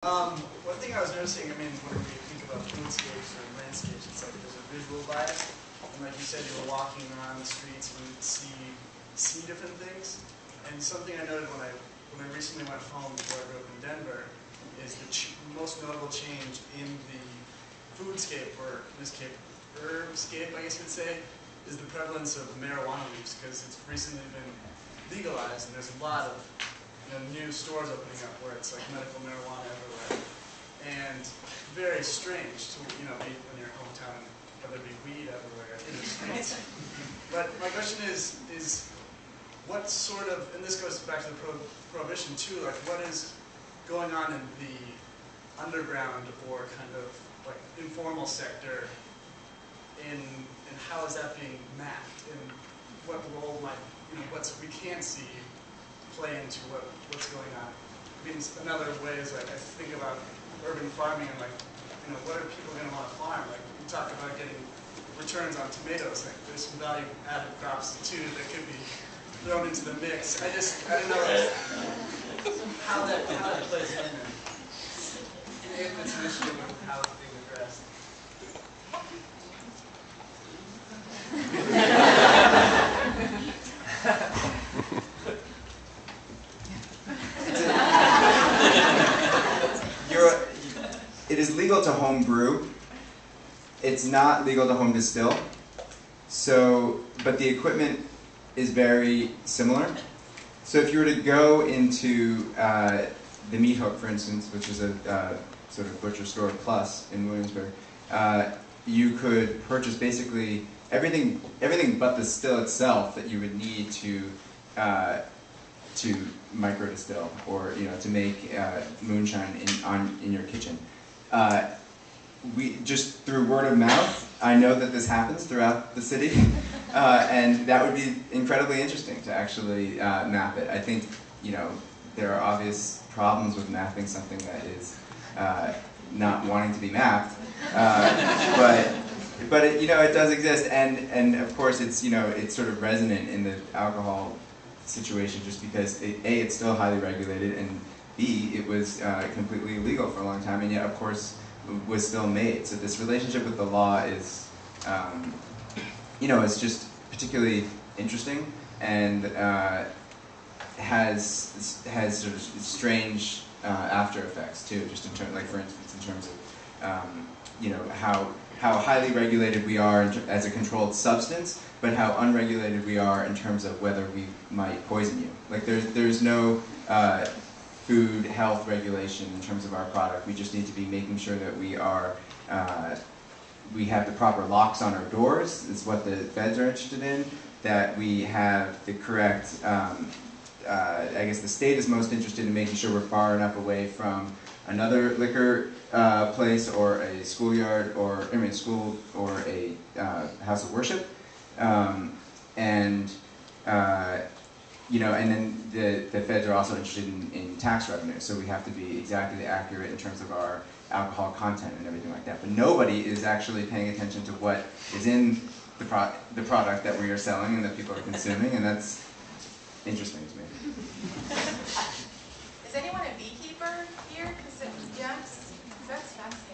One thing I was noticing, I mean, when we think about foodscapes or landscapes, it's like there's a visual bias. And like you said, you were walking around the streets and you'd see different things. And something I noted when I recently went home before I grew up in Denver is the most notable change in the foodscape, or in this case, herbscape, I guess you'd say, is the prevalence of marijuana leaves, because it's recently been legalized, and there's a lot of new stores opening up where it's like medical marijuana everywhere, and very strange to be in your hometown, whether it be weed everywhere in the streets. But my question is what sort of, and this goes back to the prohibition too, like what is going on in the underground or kind of like informal sector, and how is that being mapped, and what role might what's we can see play into what's going on. I mean, another way is like I think about urban farming and like what are people going to want to farm? Like we talk about getting returns on tomatoes. Like there's some value added crops too that could be thrown into the mix. I don't know how that plays in, and if it's an issue and how it's being addressed. It is legal to home brew. It's not legal to home distill. So, but the equipment is very similar. So if you were to go into the Meat Hook, for instance, which is a sort of butcher store plus in Williamsburg, you could purchase basically everything but the still itself that you would need to micro distill, or to make moonshine in your kitchen. We just through word of mouth, I know that this happens throughout the city, and that would be incredibly interesting to actually map it. I think there are obvious problems with mapping something that is not wanting to be mapped, but it does exist, and of course it's it's sort of resonant in the alcohol situation, just because A, it's still highly regulated, and B, it was completely illegal for a long time, and yet of course was still made. So this relationship with the law is it's just particularly interesting, and has sort of strange after effects too, just in terms, like for instance, in terms of how highly regulated we are as a controlled substance, but how unregulated we are in terms of whether we might poison you. Like there's no food health regulation in terms of our product. We just need to be making sure that we are we have the proper locks on our doors, is what the feds are interested in, that we have the correct, I guess the state is most interested in making sure we're far enough away from another liquor place, or a schoolyard, or school, or a house of worship, and then the feds are also interested in tax revenue, so we have to be exactly accurate in terms of our alcohol content and everything like that. But nobody is actually paying attention to what is in the product that we are selling and that people are consuming, and that's interesting to me. Is anyone a beekeeper here? Yes, that's fascinating.